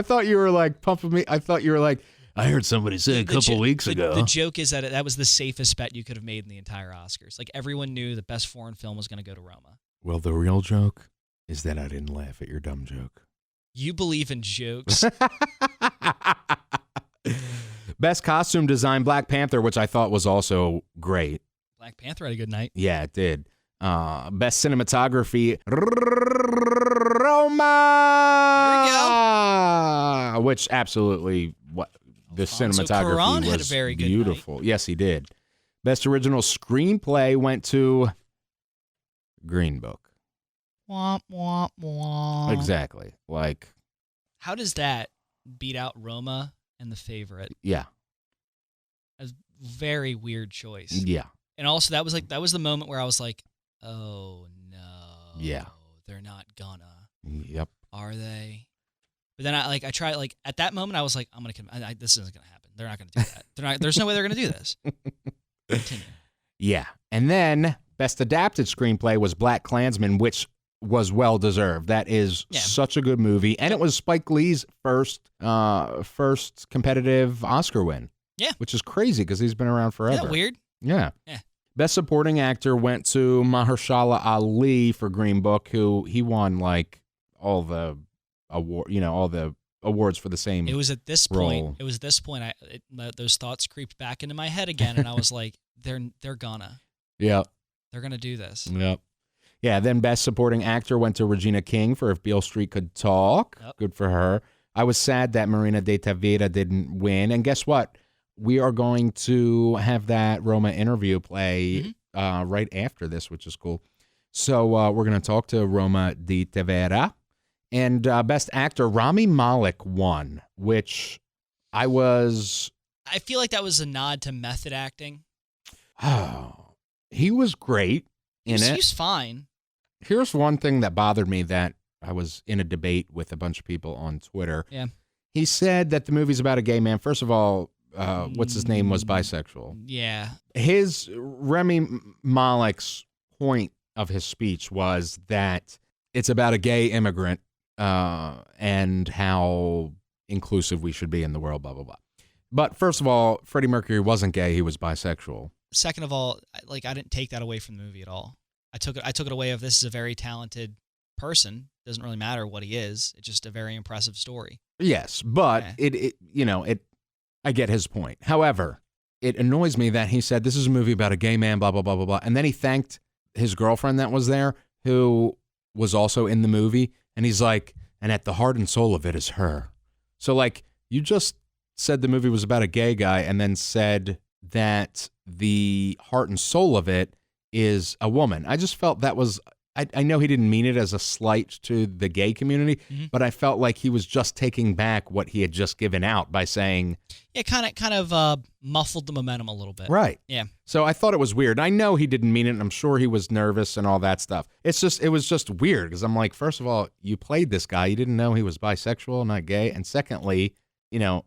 thought you were like pumping me. I thought you were like, I heard somebody say a couple weeks ago. The joke is that was the safest bet you could have made in the entire Oscars. Like, everyone knew the Best Foreign Film was going to go to Roma. Well, the real joke is that I didn't laugh at your dumb joke. You believe in jokes. Best costume design, Black Panther, which I thought was also great. Black Panther had a good night. Yeah, it did. Best cinematography, Roma. There we go. Which absolutely, the cinematography Cuarón was had a very good beautiful. night. Yes, he did. Best original screenplay went to Green Book. Womp, womp, womp. Exactly. Like, how does that beat out Roma and The Favorite? Yeah. A very weird choice. Yeah. And also, that was the moment where I was like, oh no. Yeah. They're not gonna. Yep. Are they? But then I tried, at that moment I was like, this isn't gonna happen. They're not gonna do that. There's no way they're gonna do this. Continue. Yeah. And then best adapted screenplay was Black Klansman, which was well deserved. That is such a good movie, and it was Spike Lee's first competitive Oscar win. Yeah. Which is crazy because he's been around forever. Isn't that weird? Yeah. Yeah. Best supporting actor went to Mahershala Ali for Green Book, who he won like all the award, all the awards for the same. It was at this role. point. It was at this point. Those thoughts creeped back into my head again, and I was like, they're gonna do this. Yep. Yeah. Then Best Supporting Actor went to Regina King for If Beale Street Could Talk. Yep. Good for her. I was sad that Marina de Tavira didn't win, and guess what? We are going to have that Roma interview play right after this, which is cool. So we're going to talk to Roma de Tavira. And Best Actor, Rami Malek won, which I feel like that was a nod to method acting. Oh, he was great in it. He's fine. Here's one thing that bothered me that I was in a debate with a bunch of people on Twitter. Yeah. He said that the movie's about a gay man. First of all, what's his name was bisexual. Yeah. Rami Malek's point of his speech was that it's about a gay immigrant and how inclusive we should be in the world, blah, blah, blah. But first of all, Freddie Mercury wasn't gay. He was bisexual. Second of all, I didn't take that away from the movie at all. I took it away of this is a very talented person. Doesn't really matter what he is. It's just a very impressive story. Yes, but I get his point. However, it annoys me that he said this is a movie about a gay man, blah, blah, blah, blah, blah. And then he thanked his girlfriend that was there, who was also in the movie. And he's like, and at the heart and soul of it is her. So, like, you just said the movie was about a gay guy and then said that the heart and soul of it is a woman. I just felt that was, I know he didn't mean it as a slight to the gay community, but I felt like he was just taking back what he had just given out by saying. Yeah, kind of muffled the momentum a little bit. Right. Yeah. So I thought it was weird. I know he didn't mean it, and I'm sure he was nervous and all that stuff. It was just weird because I'm like, first of all, you played this guy. You didn't know he was bisexual, not gay. And secondly, the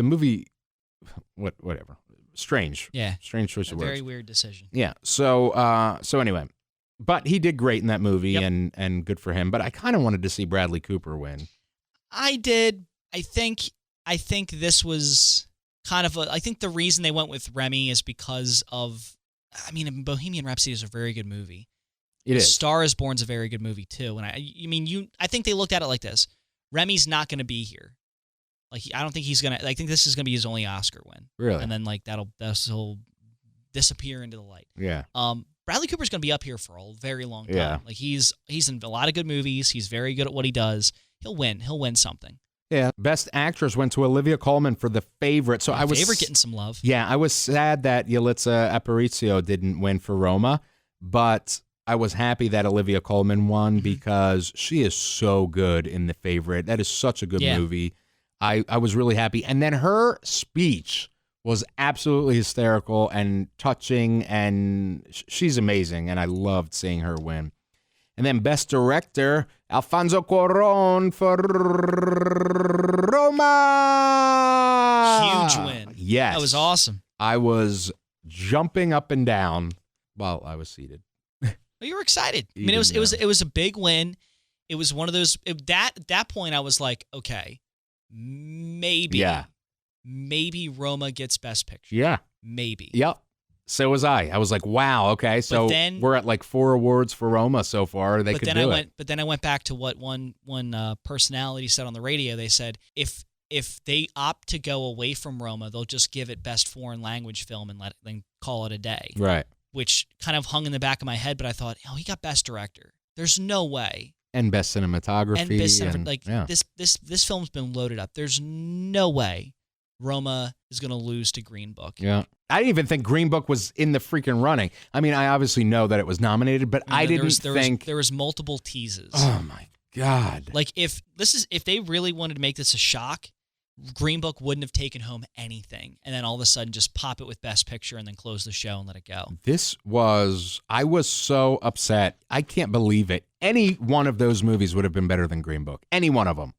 movie, whatever. Strange. Yeah. Strange choice of words. Very weird decision. Yeah. So anyway, but he did great in that movie, and good for him. But I kind of wanted to see Bradley Cooper win. I did. I think this was kind of I think the reason they went with Remy is because of, Bohemian Rhapsody is a very good movie. It is. Star is Born's a very good movie too. And I think they looked at it like this: Remy's not going to be here. Like, I don't think he's gonna. I think this is gonna be his only Oscar win. Really? And then he'll disappear into the light. Yeah. Bradley Cooper's gonna be up here for a very long time. Yeah. Like he's in a lot of good movies. He's very good at what he does. He'll win. He'll win something. Yeah. Best Actress went to Olivia Colman for The Favorite. So I was Favorite getting some love. Yeah, I was sad that Yalitza Aparicio didn't win for Roma, but I was happy that Olivia Colman won because she is so good in The Favorite. That is such a good movie. I was really happy. And then her speech was absolutely hysterical and touching, and she's amazing, and I loved seeing her win. And then Best Director, Alfonso Cuarón for Roma. Huge win. Yes. That was awesome. I was jumping up and down while I was seated. Well, you were excited. It was a big win. It was one of those, at that point I was like, okay, maybe Roma gets Best Picture. Yeah. Maybe. Yep. So was I. I was like, wow, okay, so we're at like 4 awards for Roma so far. They could do it. But then I went back to what one personality said on the radio. They said if they opt to go away from Roma, they'll just give it Best Foreign Language Film and then call it a day. Right. Which kind of hung in the back of my head, but I thought, he got Best Director. There's no way. And Best Cinematography. This film's been loaded up. There's no way Roma is going to lose to Green Book. Yeah. I didn't even think Green Book was in the freaking running. I mean, I obviously know that it was nominated, but I didn't think... There was multiple teases. Oh, my God. Like, if they really wanted to make this a shock, Green Book wouldn't have taken home anything, and then all of a sudden just pop it with Best Picture and then close the show and let it go. I was so upset. I can't believe it. Any one of those movies would have been better than Green Book. Any one of them.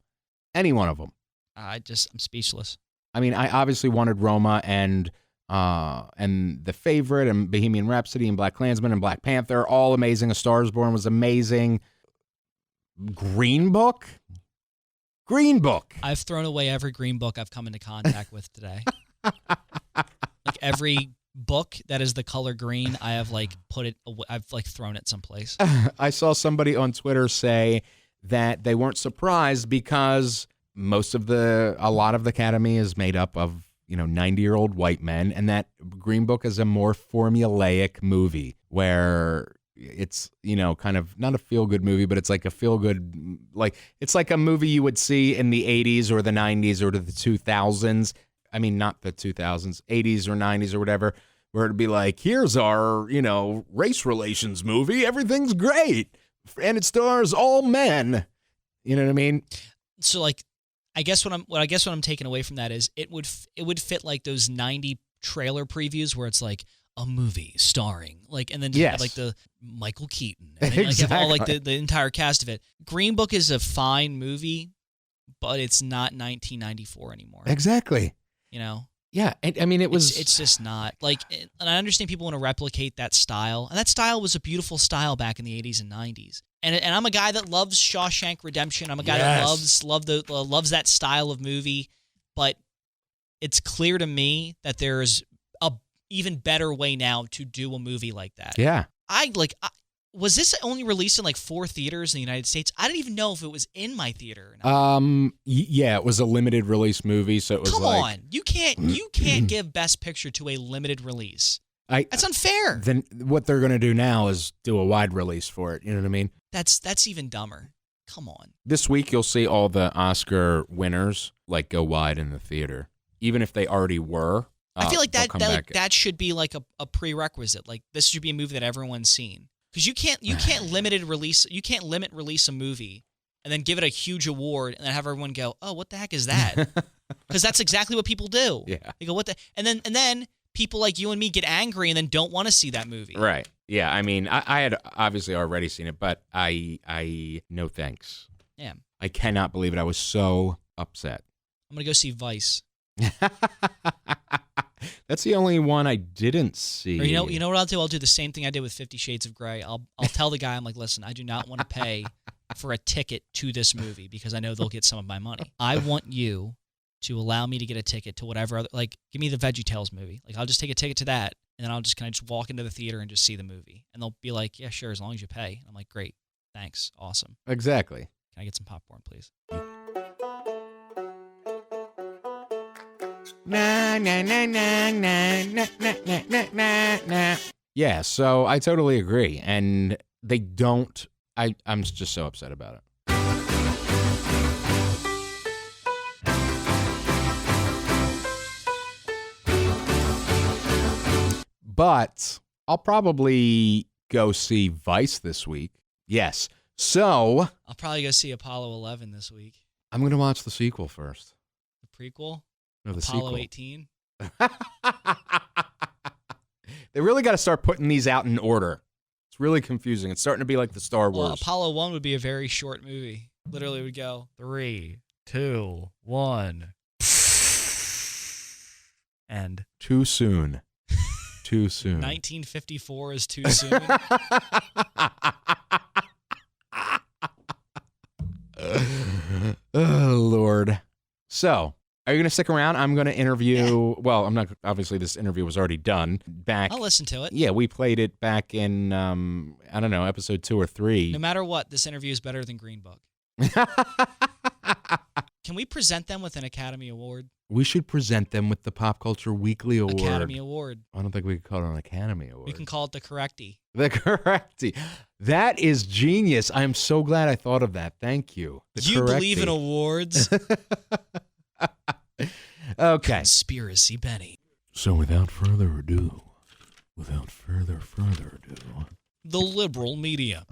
I'm speechless. I mean, I obviously wanted Roma and The Favorite and Bohemian Rhapsody and Black Klansman and Black Panther, all amazing. A Star is Born was amazing. Green Book? I've thrown away every Green Book I've come into contact with today. Like every book that is the color green, I have I've thrown it someplace. I saw somebody on Twitter say that they weren't surprised because a lot of the Academy is made up of, 90-year-old white men, and that Green Book is a more formulaic movie where it's, kind of not a feel-good movie, but it's like a feel-good, it's like a movie you would see in the 80s or the 90s or the 2000s. I mean, not the 2000s, 80s or 90s or whatever, where it'd be like, here's our, race relations movie. Everything's great. And it stars all men. You know what I mean? So I guess what I'm taking away from that is it would fit like those 90 trailer previews where it's like a movie starring and then you have like the Michael Keaton and then have all the entire cast of it. Green Book is a fine movie, but it's not 1994 anymore. Exactly. Yeah, I mean, it's just not and I understand people want to replicate that style, and that style was a beautiful style back in the 80s and 90s. And I'm a guy that loves Shawshank Redemption. I'm a guy that loves that style of movie, but it's clear to me that there's a even better way now to do a movie like that. Yeah. Was this only released in 4 theaters in the United States? I didn't even know if it was in my theater. Yeah, it was a limited release movie, so it was Come on. You can't give Best Picture to a limited release. That's unfair. Then what they're going to do now is do a wide release for it. You know what I mean? That's even dumber. Come on. This week you'll see all the Oscar winners go wide in the theater, even if they already were. I feel like that should be a prerequisite. This should be a movie that everyone's seen. Because you can't limit release a movie and then give it a huge award and then have everyone go, oh, what the heck is that? Because that's exactly what people do. Yeah. They go, what the? And then people like you and me get angry and then don't want to see that movie. Right. Yeah. I mean, I had obviously already seen it, but I no thanks. Yeah. I cannot believe it. I was so upset. I'm gonna go see Vice. That's the only one I didn't see. Or you know what I'll do? I'll do the same thing I did with 50 Shades of Grey. I'll tell the guy, I'm like, listen, I do not want to pay for a ticket to this movie because I know they'll get some of my money. I want you to allow me to get a ticket to whatever other, give me the VeggieTales movie. I'll just take a ticket to that, and then I'll just kind of just walk into the theater and just see the movie. And they'll be like, yeah, sure, as long as you pay. I'm like, great, thanks, awesome. Exactly. Can I get some popcorn, please? Na na na na na na na na na na. Yeah, so I totally agree, and they don't. I'm just so upset about it. But I'll probably go see Vice this week. Yes. So I'll probably go see Apollo 11 this week. I'm going to watch the sequel first. The prequel? No, the Apollo sequel. 18? They really got to start putting these out in order. It's really confusing. It's starting to be like the Star Wars. Well, Apollo 1 would be a very short movie. Literally would go 3, 2, 1. And too soon. Too soon. 1954 is too soon. Oh, Lord. So, are you going to stick around? I'm going to interview. Well, I'm not. Obviously, this interview was already done. I'll listen to it. Yeah, we played it back in, I don't know, episode 2 or 3. No matter what, this interview is better than Green Book. Can we present them with an Academy Award? We should present them with the Pop Culture Weekly Award. Academy Award. I don't think we could call it an Academy Award. We can call it the Correcty. The Correcty. That is genius. I'm so glad I thought of that. Thank you. You believe in awards? Okay. Conspiracy Benny. So without further ado, the liberal media.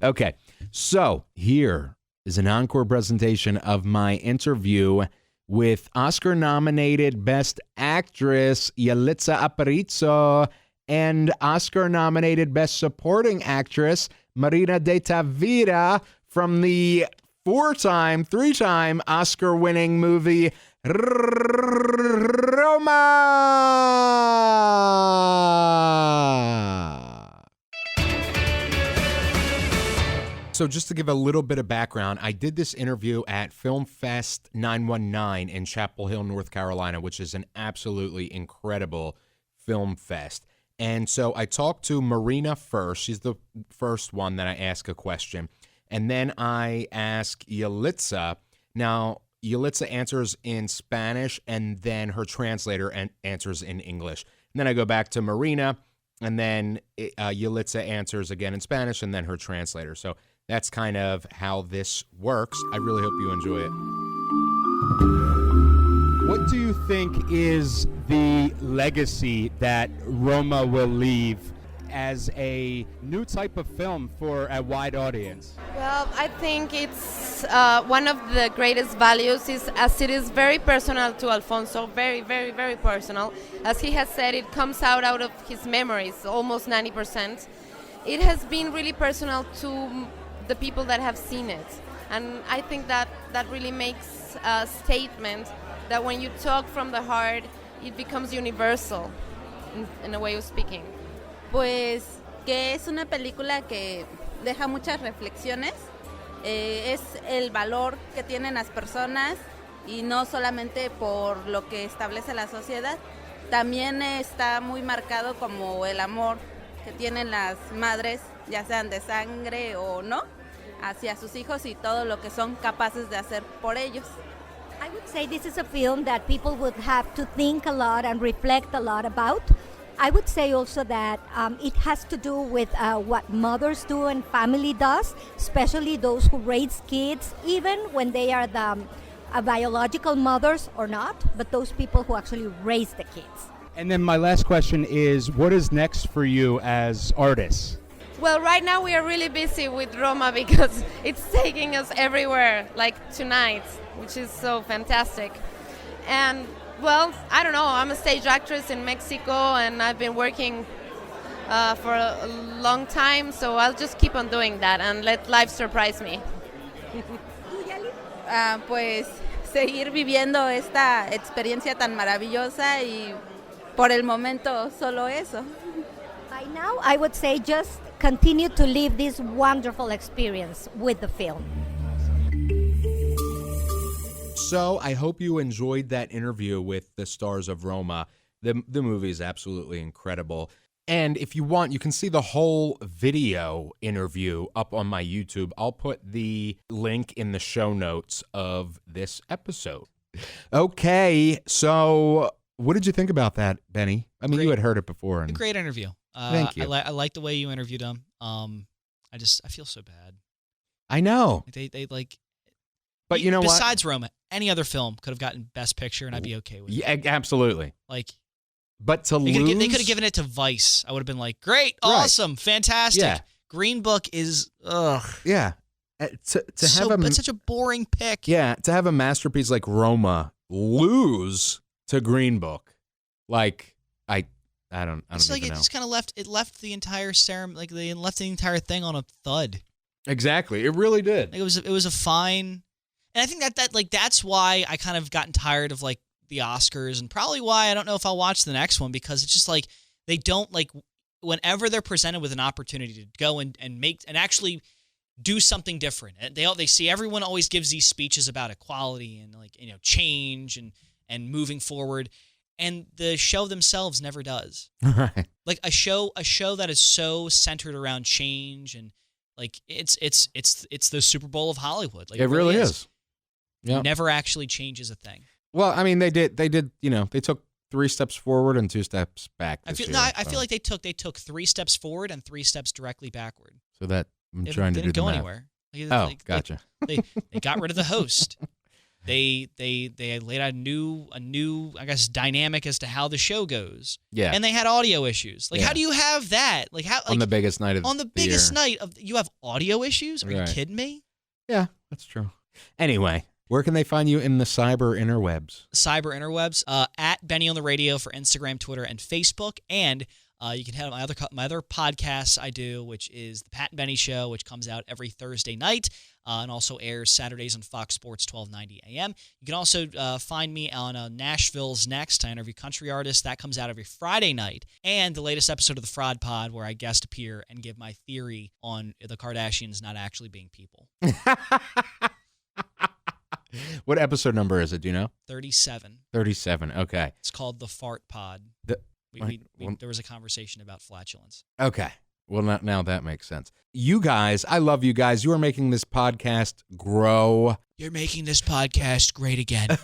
Okay. So here is an encore presentation of my interview with Oscar-nominated Best Actress Yalitza Aparicio and Oscar-nominated Best Supporting Actress Marina de Tavira from the three-time Oscar-winning movie ROMA. So just to give a little bit of background, I did this interview at Film Fest 919 in Chapel Hill, North Carolina, which is an absolutely incredible film fest. And so I talked to Marina first. She's the first one that I asked a question. And then I ask Yalitza. Now, Yalitza answers in Spanish, and then her translator answers in English. And then I go back to Marina, and then Yalitza answers again in Spanish, and then her translator. So that's kind of how this works. I really hope you enjoy it. What do you think is the legacy that Roma will leave as a new type of film for a wide audience? Well, I think it's one of the greatest values is as it is very personal to Alfonso, very, very, very personal. As he has said, it comes out of his memories, almost 90%. It has been really personal to the people that have seen it. And I think that really makes a statement that when you talk from the heart, it becomes universal, in a way of speaking. Pues que es una película que deja muchas reflexiones, es el valor que tienen las personas y no solamente por lo que establece la sociedad, también está muy marcado como el amor que tienen las madres, ya sean de sangre o no, hacia sus hijos y todo lo que son capaces de hacer por ellos. I would say this is a film that people would have to think a lot and reflect a lot about. I would say also that it has to do with what mothers do and family does, especially those who raise kids, even when they are the biological mothers or not, but those people who actually raise the kids. And then my last question is, what is next for you as artists? Well, right now we are really busy with Roma because it's taking us everywhere, like tonight, which is so fantastic. And well, I don't know, I'm a stage actress in Mexico and I've been working for a long time, so I'll just keep on doing that and let life surprise me. Pues seguir viviendo esta experiencia tan maravillosa y por el momento solo eso. By now, I would say just continue to live this wonderful experience with the film. So I hope you enjoyed that interview with the stars of Roma. The movie is absolutely incredible. And if you want, you can see the whole video interview up on my YouTube. I'll put the link in the show notes of this episode. Okay, so what did you think about that, Benny? I mean, you had heard it before. And Great interview. Thank you. I like the way you interviewed him. I feel so bad. I know. They like. But you know what? Besides Roma, any other film could have gotten Best Picture, and I'd be okay with it. Yeah, absolutely. Like, but to they lose, could have given it to Vice. I would have been like, great, awesome, fantastic. Yeah. Green Book is ugh. Yeah. To have it's such a boring pick. Yeah, to have a masterpiece like Roma lose to Green Book, like I don't It's like even it know. just kind of left the entire ceremony, like they left the entire thing on a thud. Exactly, it really did. Like it was a fine, and I think that's why I kind of gotten tired of like the Oscars, and probably why I don't know if I'll watch the next one, because it's just like they don't like whenever they're presented with an opportunity to go and make and actually do something different. They see everyone always gives these speeches about equality and like change and moving forward. And the show themselves never does. Right. Like a show that is so centered around change and like it's the Super Bowl of Hollywood. Like it really is. Yeah. Never actually changes a thing. Well, I mean, they did. They took 3 steps forward and 2 steps back. I feel like they took 3 steps forward and 3 steps directly backward. So that I'm They trying to do didn't the go math. anywhere. Gotcha. They got rid of the host. They laid out a new I guess dynamic as to how the show goes. Yeah. And they had audio issues. Like how do you have that? Like how on the biggest night of on the biggest night of you have audio issues? Are you kidding me? Yeah, that's true. Anyway, where can they find you in the cyber interwebs? Cyber interwebs at Benny on the Radio for Instagram, Twitter, and Facebook, and you can head to my other podcasts I do, which is the Pat and Benny Show, which comes out every Thursday night and also airs Saturdays on Fox Sports 1290 AM. You can also find me on Nashville's Next. I interview country artists. That comes out every Friday night. And the latest episode of The Fraud Pod, where I guest appear and give my theory on the Kardashians not actually being people. What episode number is it? Do you know? 37. 37. Okay. It's called The Fart Pod. There was a conversation about flatulence. Okay. Well, now that makes sense. You guys, I love you guys. You are making this podcast grow. You're making this podcast great again.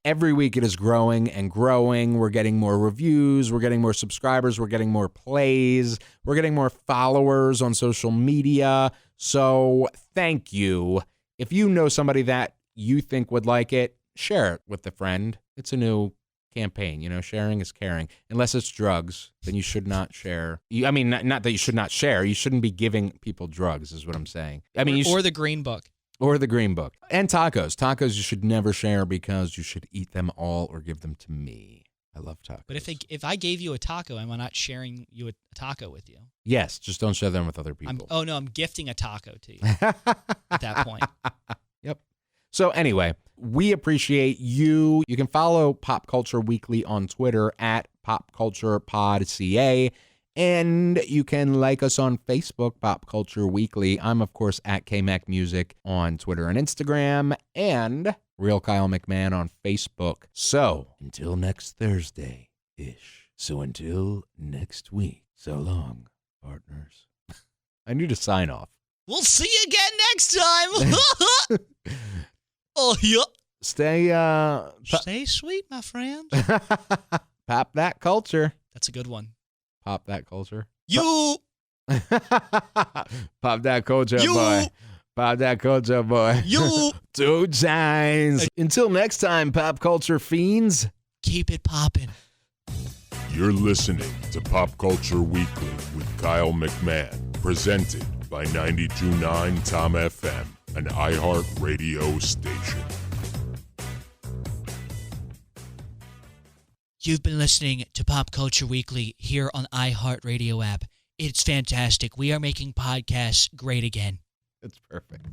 Every week it is growing and growing. We're getting more reviews. We're getting more subscribers. We're getting more plays. We're getting more followers on social media. So thank you. If you know somebody that you think would like it, share it with a friend. It's a new campaign. Sharing is caring. Unless it's drugs, then you should not share. Not that you should not share. You shouldn't be giving people drugs is what I'm saying. Or the Green Book. Or the Green Book. And tacos. Tacos you should never share because you should eat them all or give them to me. I love tacos. But if I gave you a taco, am I not sharing a taco with you? Yes, just don't share them with other people. I'm gifting a taco to you at that point. Yep. So anyway, we appreciate you. You can follow Pop Culture Weekly on Twitter at PopCulturePodCA. And you can like us on Facebook, Pop Culture Weekly. I'm, of course, at KMacMusic on Twitter and Instagram, and Real Kyle McMahon on Facebook. So, until next Thursday-ish. So until next week, so long, partners. I need to sign off. We'll see you again next time. Oh, yeah. Stay sweet, my friend. Pop that culture. That's a good one. Pop that culture. You. Pop that culture, you. boy. Pop that culture, boy. You. 2 times. Until next time, pop culture fiends. Keep it popping. You're listening to Pop Culture Weekly with Kyle McMahon, presented by 92.9 Tom FM, an iHeart radio station. You've been listening to Pop Culture Weekly here on iHeart Radio app. It's fantastic. We are making podcasts great again. It's perfect.